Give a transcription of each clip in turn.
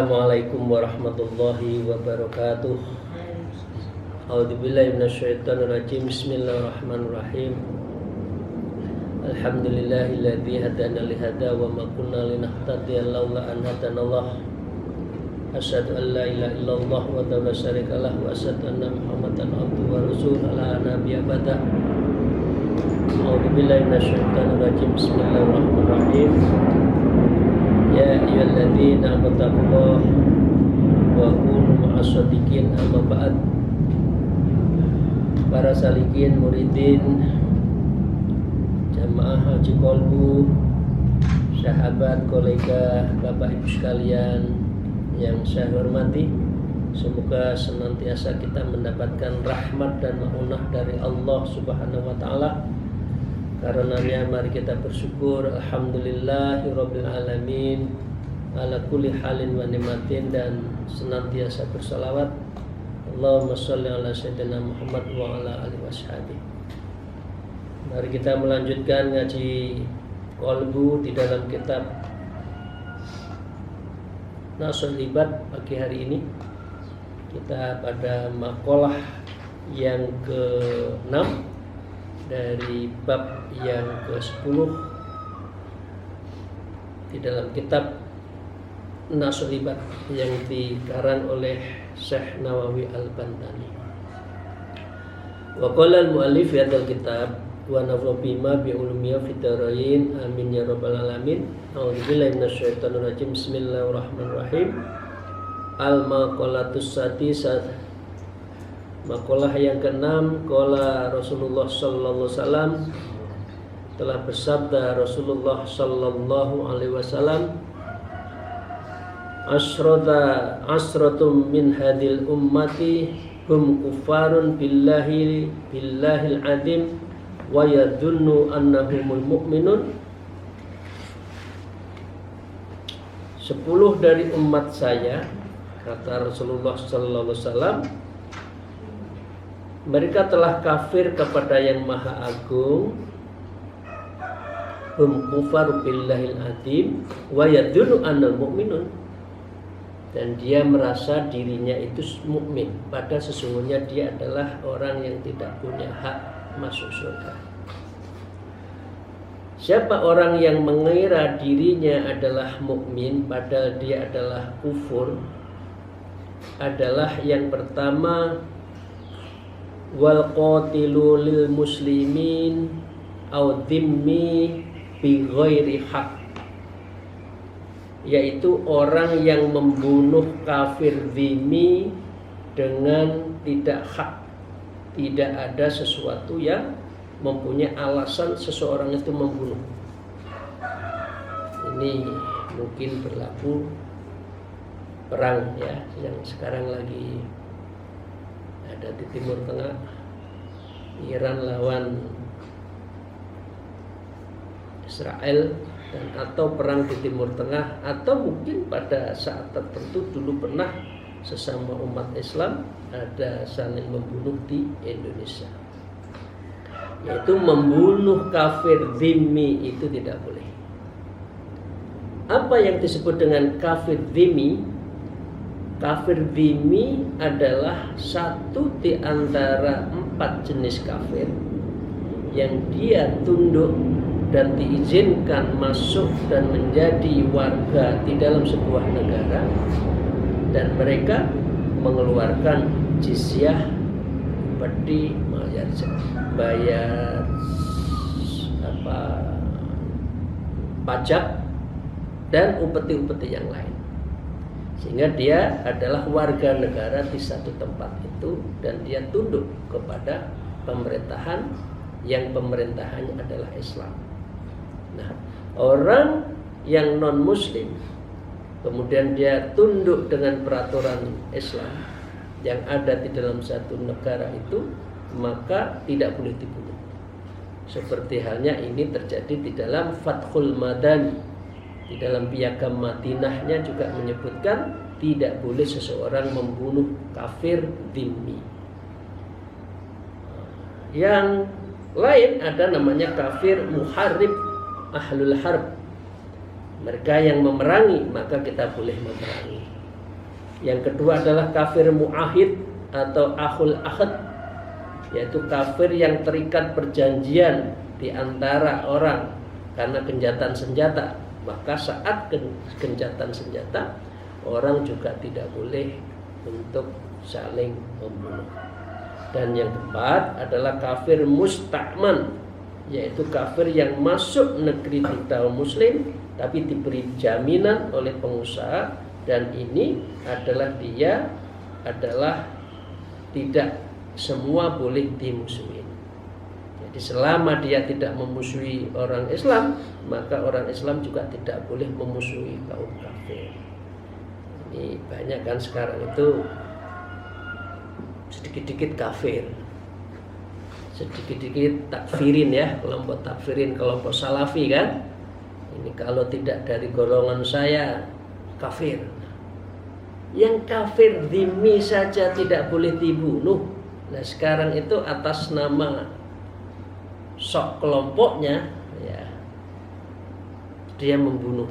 Assalamualaikum warahmatullahi wabarakatuh. A'udzubillahi minasyaitonirrajim. Bismillahirrahmanirrahim. Alhamdulillahilladzi hadana lihada wa ma kunna linahtadiya laula an hadanallah. Asyhadu an la ilaha illallah wa la syarika lah wa asyhadu anna Muhammadan abduhu wa rasuluhu la nabiyya ba'da. A'udzubillahi minasyaitonirrajim. Bismillahirrahmanirrahim. Ya ayyuhalladzina amanu taqullaha wa kunu ma'as-shadiqin, amma ba'd. Para salikin, muridin, jamaah Haji Kolbu, sahabat, kolega, Bapak Ibu sekalian yang saya hormati, semoga senantiasa kita mendapatkan rahmat dan maunah dari Allah Subhanahu wa taala. Karenanya mari kita bersyukur, alhamdulillahirabbil alamin ala kulli halin wa nikmatin, dan senantiasa bersalawat Allahumma shalli ala sayyidina Muhammad wa ala alihi washabihi. Mari kita melanjutkan ngaji Kolbu di dalam kitab Nasul Ibad pagi hari ini. Kita pada maqalah yang ke-6 dari bab yang ke-10 di dalam kitab Nasul Ibad yang dikarang oleh Syekh Nawawi Al-Bantani. Wa qala al-mu'allif fi hadzal kitab wa nafa'u bima bi ulumiyya fid dharain, amin ya rabbal alamin. A'udzubillahi minasyaitonir rajim. Bismillahirrahmanirrahim. Al-maqalatus sadisah, maqalah yang ke-6. Qala Rasulullah sallallahu alaihi wasallam, telah bersabda Rasulullah sallallahu alaihi wasallam, asratum min hadil ummati hum kufarun billahil adim wa yadunnu annahumul mu'minun. 10 dari umat saya, kata Rasulullah sallallahu alaihi wasallam, mereka telah kafir kepada yang maha agung, hum kufaru billahil adim wa yadunnu annal mu'minun, dan dia merasa dirinya itu mukmin, padahal sesungguhnya dia adalah orang yang tidak punya hak masuk surga. Siapa orang yang mengira dirinya adalah mukmin padahal dia adalah kufur, adalah yang pertama, wal qatilu lil muslimin au dhimmi bi ghairi haq, yaitu orang yang membunuh kafir dhimmi dengan tidak hak, tidak ada sesuatu yang mempunyai alasan seseorang itu membunuh. Ini mungkin berlaku perang ya, yang sekarang lagi ada di Timur Tengah, Iran lawan Israel, dan atau perang di Timur Tengah, atau mungkin pada saat tertentu dulu pernah sesama umat Islam ada saling membunuh di Indonesia, yaitu membunuh kafir dhimmi itu tidak boleh. Apa yang disebut dengan kafir dhimmi? Kafir dhimmi adalah satu di antara 4 jenis kafir yang dia tunduk dan diizinkan masuk dan menjadi warga di dalam sebuah negara, dan mereka mengeluarkan jizyah, peti, bayar pajak dan upeti-upeti yang lain, sehingga dia adalah warga negara di satu tempat itu, dan dia tunduk kepada pemerintahan yang pemerintahannya adalah Islam. Nah, orang yang non muslim kemudian dia tunduk dengan peraturan Islam yang ada di dalam satu negara itu, maka tidak boleh dibunuh. Seperti halnya ini terjadi di dalam Fathul Madani, di dalam Piagam Madinahnya juga menyebutkan tidak boleh seseorang membunuh kafir dhimmi. Yang lain ada namanya kafir muharib ahlul harb, mereka yang memerangi, maka kita boleh memerangi. Yang kedua adalah kafir mu'ahid atau akhul ahad, yaitu kafir yang terikat perjanjian di antara orang karena gencatan senjata. Maka saat gencatan senjata, orang juga tidak boleh untuk saling membunuh. Dan yang keempat adalah kafir musta'man, yaitu kafir yang masuk negeri tidak muslim tapi diberi jaminan oleh pengusaha, dan ini adalah dia adalah tidak semua boleh dimusuhi. Jadi selama dia tidak memusuhi orang Islam, maka orang Islam juga tidak boleh memusuhi kaum kafir. Ini banyak kan sekarang itu sedikit-sedikit kafir, sedikit-sedikit takfirin ya, kelompok takfirin, kelompok salafi kan. Ini kalau tidak dari golongan saya kafir. Yang kafir dhimmi saja tidak boleh dibunuh. Nah sekarang itu atas nama sok kelompoknya ya, dia membunuh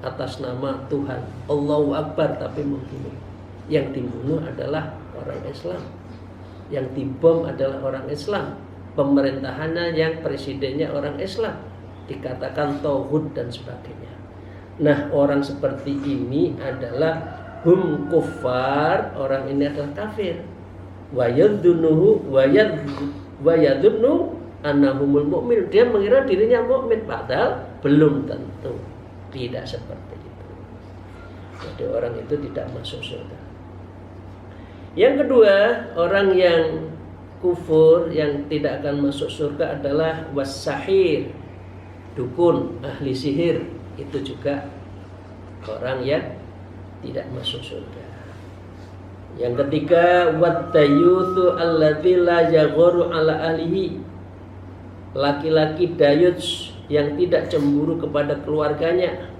atas nama Tuhan, Allahu Akbar, tapi membunuh. Yang dibunuh adalah orang Islam, yang dibom adalah orang Islam, pemerintahannya yang presidennya orang Islam, dikatakan tauhid dan sebagainya. Nah orang seperti ini adalah hum kuffar, orang ini adalah kafir. Wa yadhunnu annahumul mu'min, dia mengira dirinya mukmin padahal belum tentu, tidak seperti itu. Jadi orang itu tidak masuk surga. Yang kedua, orang yang kufur yang tidak akan masuk surga adalah was-sahir, dukun, ahli sihir, itu juga orang yang tidak masuk surga. Yang ketiga, wat-dayutsu alladzi la yaghuru ala ahlihi, laki-laki dayuts yang tidak cemburu kepada keluarganya.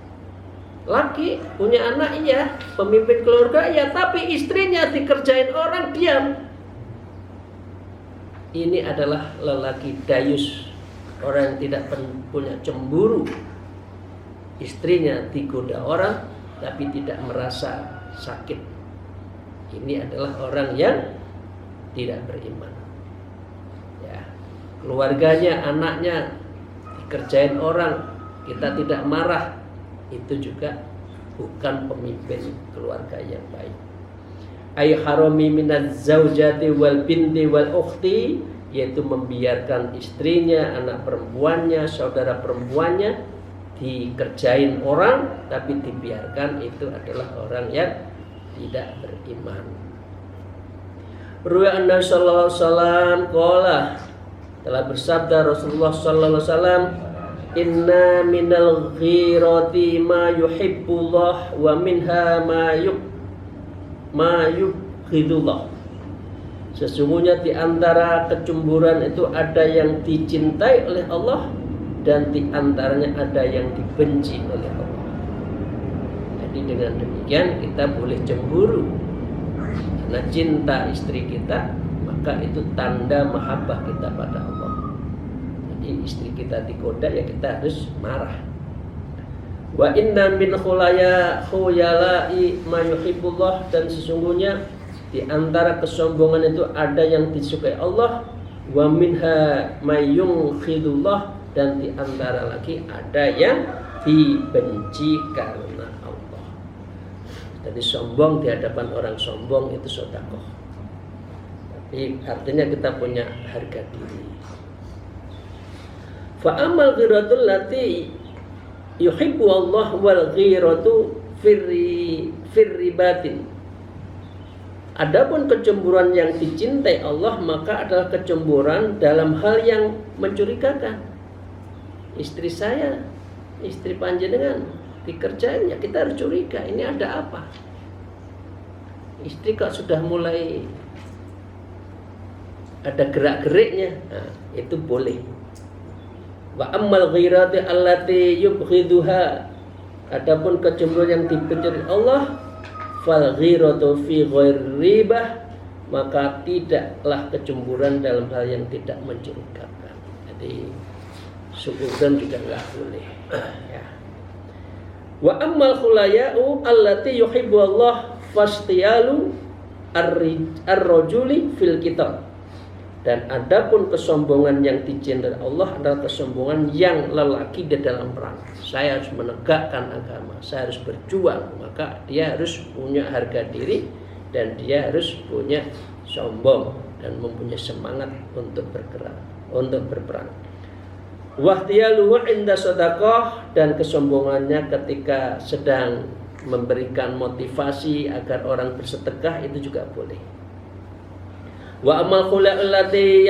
Laki punya anak iya, pemimpin keluarga iya, tapi istrinya dikerjain orang diam. Ini adalah lelaki dayus, orang yang tidak punya cemburu. Istrinya digoda orang tapi tidak merasa sakit. Ini adalah orang yang tidak beriman. Ya, keluarganya, anaknya dikerjain orang, kita tidak marah, itu juga bukan pemimpin keluarga yang baik. Ay harami minaz zaujati wal binti wal ukhti, yaitu membiarkan istrinya, anak perempuannya, saudara perempuannya dikerjain orang tapi dibiarkan, itu adalah orang yang tidak beriman. Ruya anna sallallahu alaihi wasallam qala, telah bersabda Rasulullah sallallahu alaihi wasallam, inna minal ghirati ma yuhibbullah wa minha ma yughidullah. Sesungguhnya di antara kecemburuan itu ada yang dicintai oleh Allah dan di antaranya ada yang dibenci oleh Allah. Jadi dengan demikian kita boleh cemburu karena cinta istri kita, maka itu tanda mahabbah kita pada Allah. Jadi istri kita digoda ya kita harus marah. Wa inna min khuyala'i ma yuhibbullah, dan sesungguhnya di antara kesombongan itu ada yang disukai Allah, wa minha may yunkhidullah, dan di antara lagi ada yang dibenci karena Allah. Jadi sombong di hadapan orang sombong itu sedekah. Tapi artinya kita punya harga diri. Fa amal ghiratul lati yuhibbu Allah wal ghiratu firribatin. Adapun kecemburuan yang dicintai Allah maka adalah kecemburuan dalam hal yang mencurigakan. Istri saya, istri panjenengan dikerjain, ya kita harus curiga, ini ada apa? Istri kok sudah mulai ada gerak-geriknya, nah, itu boleh. Wa ammal ghirati allati yubghiduha, adapun kecemburuan yang dibenci Allah, fal ghiratu fi ghairi ribah, maka tidaklah kecemburuan dalam hal yang tidak mencurigakan. Jadi suudzon juga enggak boleh. Ya. Wa ammal khulaya'u allati yuhibbu Allah fastiyalu ar-rajuli fil kitab. Dan adapun kesombongan yang dicintai Allah adalah kesombongan yang lelaki di dalam perang. Saya harus menegakkan agama, saya harus berjuang, maka dia harus punya harga diri dan dia harus punya sombong dan mempunyai semangat untuk bergerak, untuk berperang. Wahtiyaluhu inda sedekah, dan kesombongannya ketika sedang memberikan motivasi agar orang bersedekah itu juga boleh. Wa amal khula'ul lati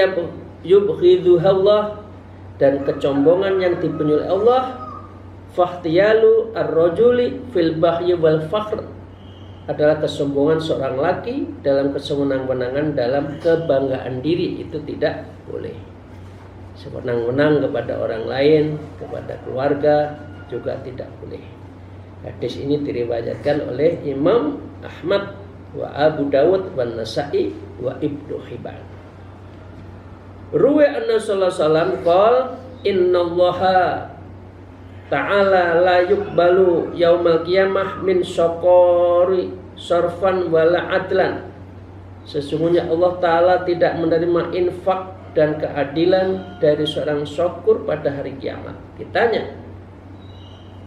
yubghidhuha Allah, dan kecombongan yang dibenci oleh Allah, fahtiyalu ar-rajuli fil bahyi wal fakhr, adalah kesombongan seorang laki dalam kesewenang-wenangan dalam kebanggaan diri, itu tidak boleh. Sewenang-wenang kepada orang lain, kepada keluarga juga tidak boleh. Hadis ini diriwayatkan oleh Imam Ahmad wa Abu Dawud wa Nasa'i wa Ibnu Hibban. Ruwi anna sallallahu alaihi wasallam qala innallaha ta'ala la yuqbalu yaumal qiyamah min syaqari sarfan wala adlan. Sesungguhnya Allah Ta'ala tidak menerima infak dan keadilan dari seorang syukur pada hari kiamat. Ditanya,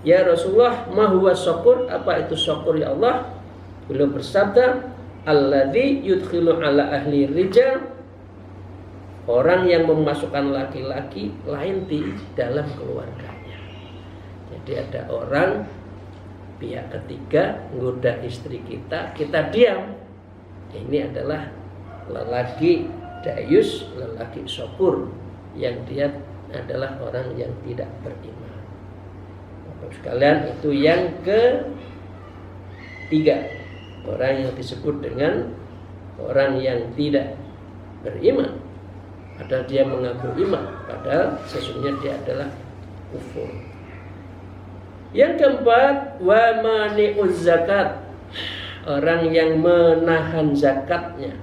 ya Rasulullah, ma huwa syukur? Apa itu syukur ya Allah? Beliau bersabda, alladzi yudkhilu ala ahli rijal, orang yang memasukkan laki-laki lain di dalam keluarganya. Jadi ada orang pihak ketiga menggoda istri kita, kita diam. Ini adalah lelaki dayus, lelaki syukur, yang dia adalah orang yang tidak beriman. Bapak sekalian, itu yang ketiga, orang yang disebut dengan orang yang tidak beriman, padahal dia mengaku iman, padahal sesungguhnya dia adalah kufur. Yang keempat, wa mani'uz zakat, orang yang menahan zakatnya.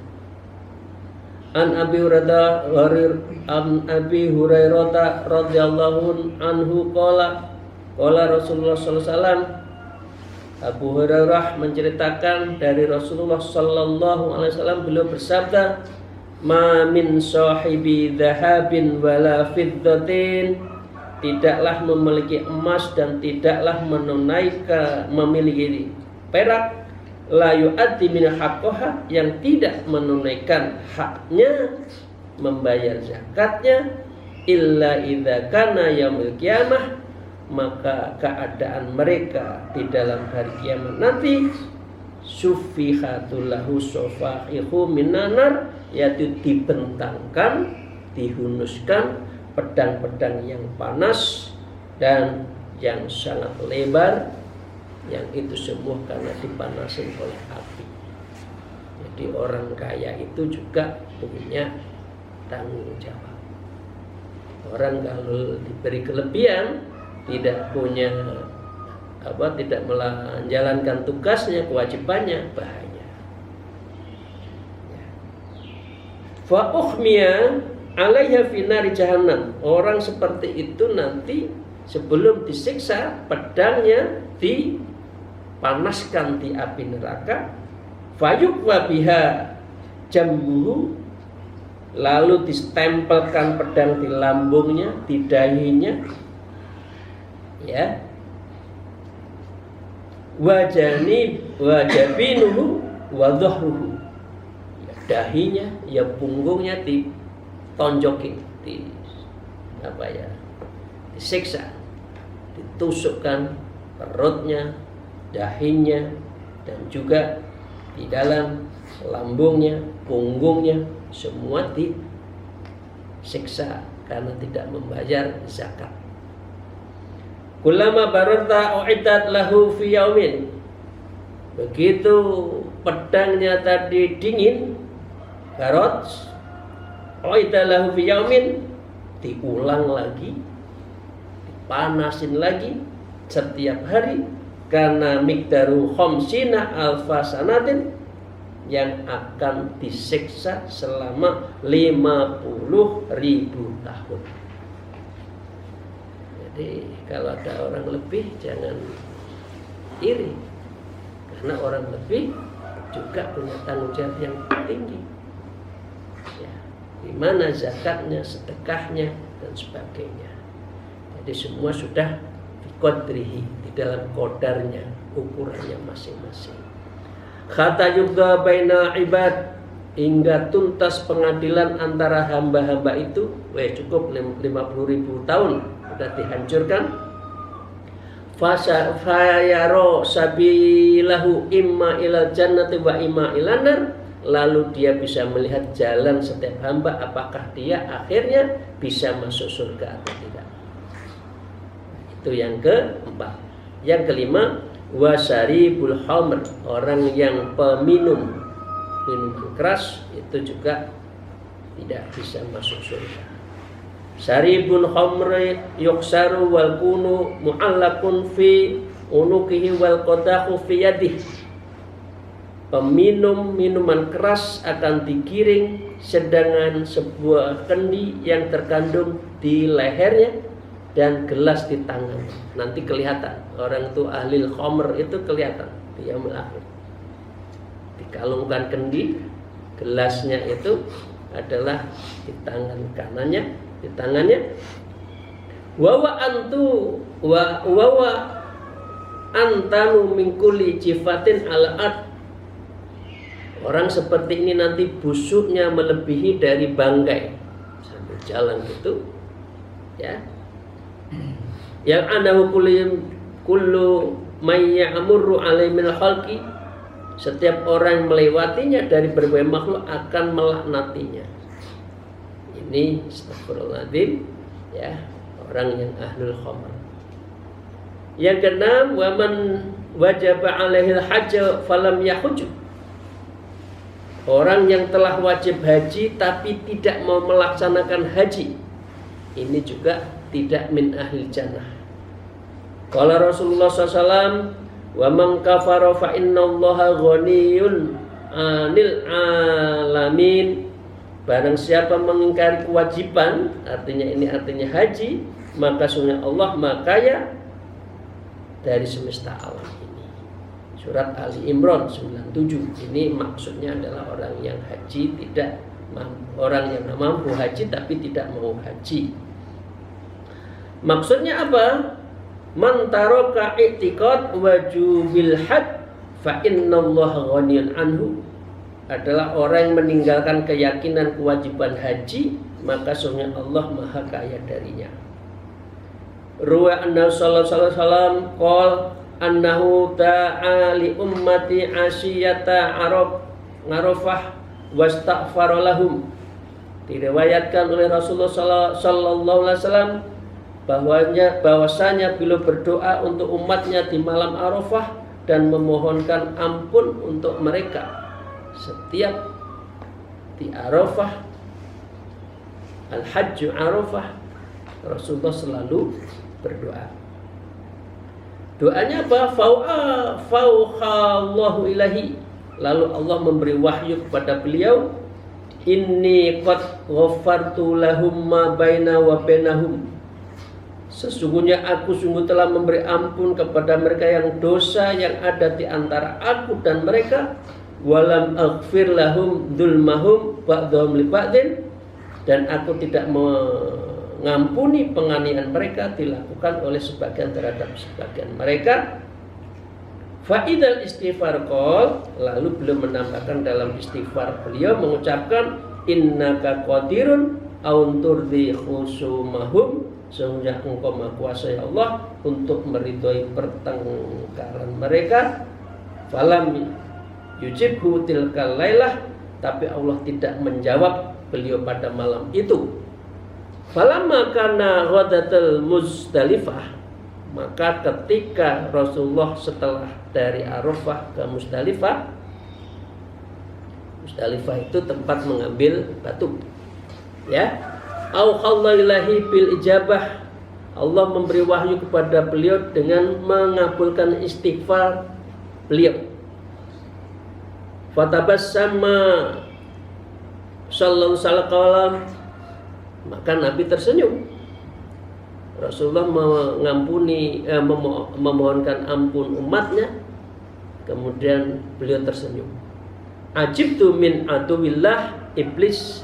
An Abi Hurairah radhiyallahu anhu qala Rasulullah sallallahu alaihi wasallam, Abu Hurairah menceritakan dari Rasulullah sallallahu alaihi wasallam, beliau bersabda, ma min sahibi dhahabin wala fiddatin, tidaklah memiliki emas dan tidaklah memiliki perak, la yu'addi min haqqaha, yang tidak menunaikan haknya, membayar zakatnya, illa idza kana yaumil qiyamah, maka keadaan mereka di dalam hari kiamat nanti, sufihatul lahu sofahihu minanar, yaitu dibentangkan, dihunuskan pedang-pedang yang panas dan yang sangat lebar, yang itu semua karena dipanasin oleh api. Jadi orang kaya itu juga punya tanggung jawab. Orang kalau diberi kelebihan, tidak punya tidak menjalankan tugasnya, kewajibannya, bahaya. Fa ukhmiya alaiha fi nari jahannam, orang seperti itu nanti sebelum disiksa, pedangnya dipanaskan di api neraka. Fayuqwa biha jambuhu, lalu ditempelkan pedang di lambungnya, di dahinya, ya, wajabinuhu wa dhahruhu, ya, dahinya, ya, punggungnya ditonjokin, disiksa, ditusukkan perutnya, dahinya, dan juga di dalam lambungnya, punggungnya, semua disiksa karena tidak membayar zakat. Kullama barata uiddat lahu fi yaumin, begitu pedangnya tadi dingin, barot, uiddat lahu fi yaumin, diulang lagi, dipanasin lagi setiap hari, karena miqdaru khamsina alfa sanatin, yang akan disiksa selama 50.000 tahun. Jadi kalau ada orang lebih, jangan iri, karena orang lebih juga punya tanggung jawab yang tinggi. Ya, di mana zakatnya, sedekahnya dan sebagainya. Jadi semua sudah biqadrihi, di dalam kodarnya, ukurannya masing-masing. Kata juga baina ibad, hingga tuntas pengadilan antara hamba-hamba itu. Cukup 50.000 tahun sudah dihancurkan. Fayaro sabilahu imma ilal jannati wa imma ilan nar. Lalu dia bisa melihat jalan setiap hamba, apakah dia akhirnya bisa masuk surga atau tidak. Itu yang keempat. Yang kelima, wasaribul khamr, orang yang peminum minuman keras itu juga tidak bisa masuk surga. Saribul khamri yuksaru wal kunu mu'allakun fi unukihi wal qadahu fi yadih. Peminum minuman keras akan digiring sedangkan sebuah kendi yang terkandung di lehernya dan gelas di tangan. Nanti kelihatan orang itu ahli khamr itu kelihatan di yaumil akhir. Dikalungkan kendi, gelasnya itu adalah di tangan kanannya, di tangannya. Wawa antanu min kulli jifatin ala'at. Orang seperti ini nanti busuknya melebihi dari bangkai. Sambil jalan gitu, ya. Yang anahu kullu may ya'murru alaihi min khalqi. Setiap orang melewatinya dari berbagai makhluk akan melaknatinya. Ini astagfirullahaladzim, ya, orang yang ahlul khamr. Yang keenam, waman wajaba alaihil hajj falam yahuj. Orang yang telah wajib haji tapi tidak mau melaksanakan haji, ini juga tidak min ahlil jannah. Qala Rasulullah SAW, wa man kafara fa innallaha ghaniyun 'anil 'alamin. Barang siapa mengingkari kewajiban, artinya ini artinya haji, maka sungguh Allah Maha Kaya dari semesta alam ini. Surat Ali Imran 97. Ini maksudnya adalah orang yang haji tidak orang yang mampu haji tapi tidak mau haji. Maksudnya apa? Man taraka i'tiqad wajubil hajj fa innallaha ghaniyun anhu. Adalah orang yang meninggalkan keyakinan kewajiban haji, maka sungguh Allah Maha Kaya darinya. Ruwa anna sallallahu alaihi wasallam qol annahu ta'a li ummati asiyata Arafah wastaghfara lahum. Diriwayatkan oleh Rasulullah sallallahu alaihi wasallam bahwasanya beliau berdoa untuk umatnya di malam Arafah dan memohonkan ampun untuk mereka. Setiap di Arafah, Al-Hajj Arafah, Rasulullah selalu berdoa. Doanya apa? Fauhallahu ilahi. Lalu Allah memberi wahyu kepada beliau, inni qad ghafartu lahum ma baina wa bainahum. Sesungguhnya aku sungguh telah memberi ampun kepada mereka yang dosa yang ada di antara aku dan mereka. Walam aghfir lahum dzulmahum ba'dhum li ba'din. Dan aku tidak mengampuni penganiayaan mereka dilakukan oleh sebagian terhadap sebagian mereka. Fa'idal istighfar qol, lalu beliau menambahkan dalam istighfar beliau mengucapkan innaka qadirun aun turdi khusumahum. Sehingga engkau maha kuasa ya Allah untuk meridhoi pertengkaran mereka. Falam yujibhu tilkal lailah, tapi Allah tidak menjawab beliau pada malam itu. Falamma kana ghadatul Muzdalifah, maka ketika Rasulullah setelah dari Arafah ke Muzdalifah, Muzdalifah itu tempat mengambil batu, ya. Auhallahi bil ijabah, Allah memberi wahyu kepada beliau dengan mengabulkan istighfar beliau. Fatabassama sallallahu alaihi wasallam, maka Nabi tersenyum. Rasulullah mengampuni memohonkan ampun umatnya, kemudian beliau tersenyum. Ajibtu min aduwillah, iblis,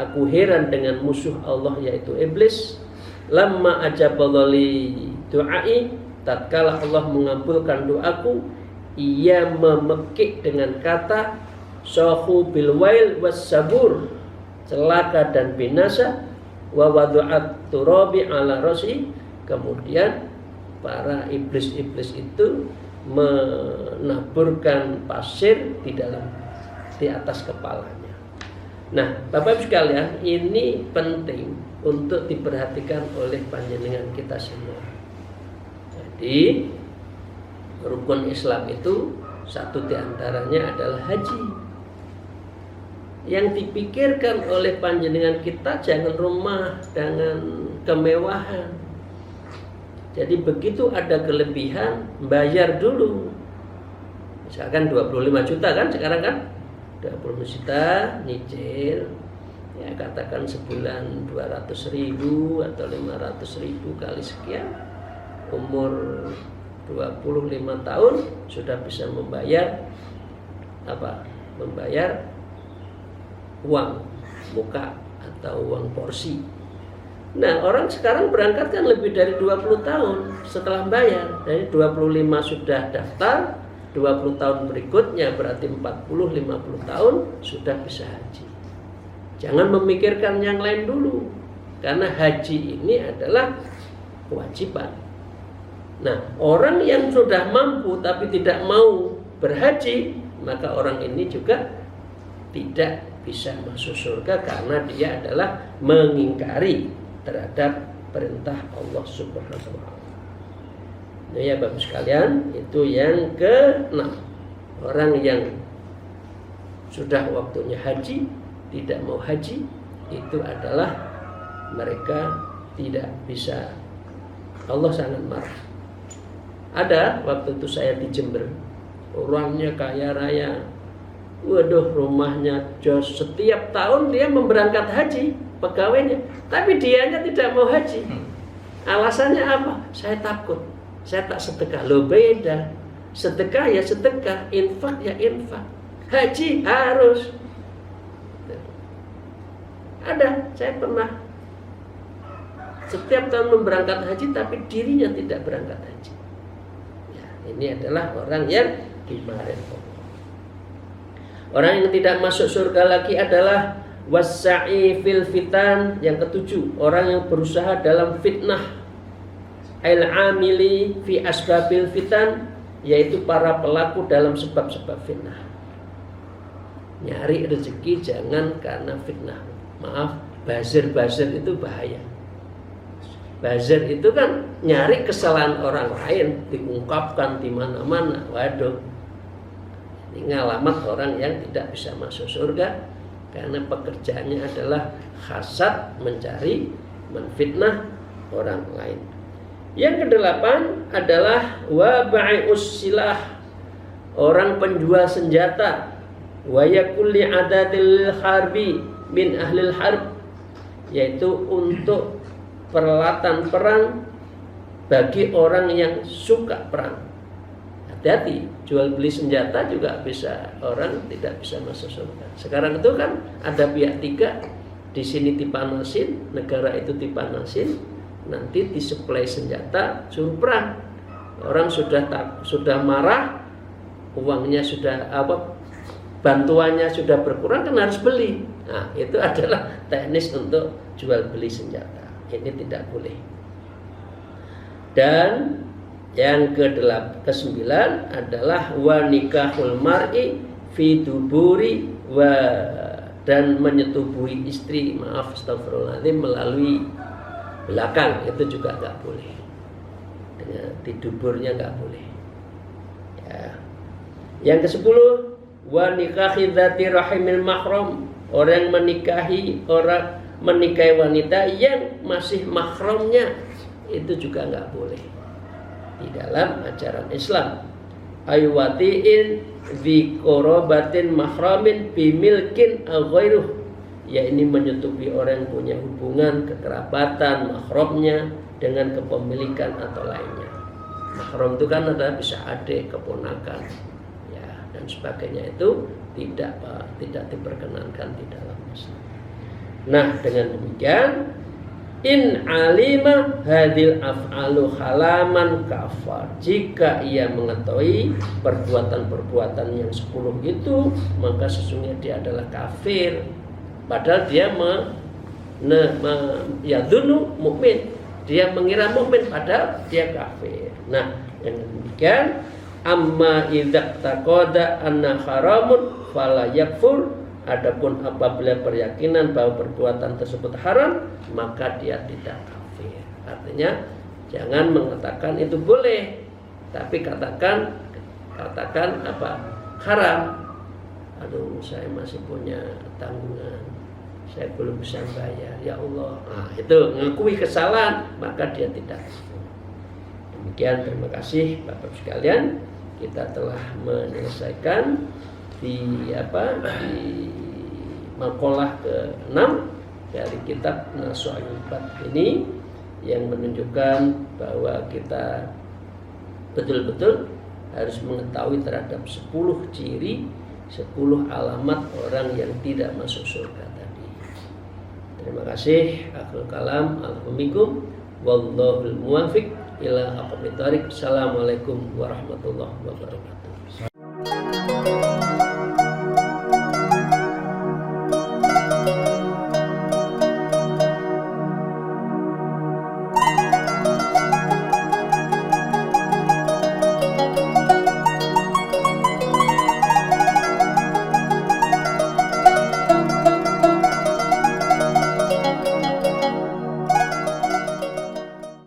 aku heran dengan musuh Allah yaitu iblis. Lamma ajaballi du'ai, tatkala Allah mengabulkan doaku, ia memekik dengan kata sahu bil wail was sabur, celaka dan binasa, wa wadu'at turabi ala rasi. Kemudian para iblis-iblis itu menaburkan pasir di atas kepalanya. Nah, Bapak Ibu sekalian, ini penting untuk diperhatikan oleh panjenengan kita semua. Jadi, rukun Islam itu satu diantaranya adalah haji. Yang dipikirkan oleh panjenengan kita jangan rumah, jangan kemewahan. Jadi begitu ada kelebihan, bayar dulu. Misalkan 25 juta kan sekarang kan, 20 juta nyicil, ya katakan sebulan 200.000 atau 500.000 kali sekian, umur 25 tahun sudah bisa membayar membayar uang muka atau uang porsi. Nah, orang sekarang berangkat kan lebih dari 20 tahun setelah bayar. Dari 25 sudah daftar, 20 tahun berikutnya berarti 40-50 tahun sudah bisa haji. Jangan memikirkan yang lain dulu, karena haji ini adalah kewajiban. Nah, orang yang sudah mampu tapi tidak mau berhaji, maka orang ini juga tidak bisa masuk surga karena dia adalah mengingkari terhadap perintah Allah Subhanahu wa taala. Nah ya Bapak sekalian, itu yang ke-6. Orang yang sudah waktunya haji tidak mau haji, itu adalah mereka tidak bisa, Allah sangat marah. Ada waktu itu saya di Jember, orangnya kaya raya, waduh rumahnya jos, setiap tahun dia memberangkat haji pegawainya, tapi dianya tidak mau haji. Alasannya apa? Saya takut, saya tak sedekah. Loh beda, sedekah ya sedekah, infak ya infak, haji harus. Ada, saya pernah setiap tahun memberangkat haji tapi dirinya tidak berangkat haji. Ya, ini adalah orang yang dimarahin Allah. Orang yang tidak masuk surga lagi adalah wassa'i fil fitan. Yang ke-7, orang yang berusaha dalam fitnah, al-amili fi asbabil fitan, yaitu para pelaku dalam sebab-sebab fitnah. Nyari rezeki jangan karena fitnah. Maaf, buzzer itu bahaya. Buzzer itu kan nyari kesalahan orang lain, diungkapkan di mana-mana. Waduh, ini ngalamat orang yang tidak bisa masuk surga, karena pekerjaannya adalah hasad, mencari, menfitnah orang lain. Yang ke-8 adalah wa bai'us silah, orang penjual senjata, wa yakulli adadil harbi min ahlil harb, yaitu untuk peralatan perang bagi orang yang suka perang. Hati-hati, jual beli senjata juga bisa, orang tidak bisa masuk surga. Sekarang itu kan ada pihak tiga, di sini dipanasin, negara itu dipanasin, nanti disuplai senjata, suruh perang. Orang sudah marah, uangnya sudah bantuannya sudah berkurang, kan harus beli. Nah, itu adalah teknis untuk jual beli senjata. Ini tidak boleh. Dan yang ke-9 adalah wa nikahul mar'i fi duburi wa, dan menyetubuhi istri, astagfirullahaladzim, melalui belakang, itu juga nggak boleh. Dengan di duburnya nggak boleh. Ya. Yang ke-10 wa nikahi dzati rahimil mahram, orang menikahi wanita yang masih mahramnya, itu juga nggak boleh di dalam ajaran Islam. Aywatiin bi qorobatin mahramin bimilkin ghairuh, ya ini menyetubuhi orang yang punya hubungan kekerabatan mahramnya dengan kepemilikan atau lainnya. Mahram itu kan ada bisa adik, keponakan, ya dan sebagainya, itu tidak diperkenankan di dalam Islam. Nah, dengan demikian in alima hadil af'alu halaman kafar, jika ia mengetahui perbuatan-perbuatan yang 10 itu, maka sesungguhnya dia adalah kafir, padahal dia yadhunnu mukmin, dia mengira mukmin padahal dia kafir. Nah, dengan demikian amma idza taqada anna haramun fala yakfur, adapun apabila berkeyakinan bahwa perbuatan tersebut haram, maka dia tidak kafir. Artinya jangan mengatakan itu boleh, tapi katakan apa? Haram. Aduh, saya masih punya tanggungan, saya belum bisa bayar, ya Allah. Nah, itu mengakui kesalahan, maka dia tidak kafir. Demikian, terima kasih Bapak sekalian, kita telah menyelesaikan di makalah ke-6 dari kitab Nasu'ul Ibad ini, yang menunjukkan bahwa kita betul-betul harus mengetahui terhadap 10 ciri, 10 alamat orang yang tidak masuk surga tadi. Terima kasih. Akhirul kalam, alhamdulillah, wallahul muwaffiq ila aqwamit thoriq. Assalamualaikum warahmatullahi wabarakatuh.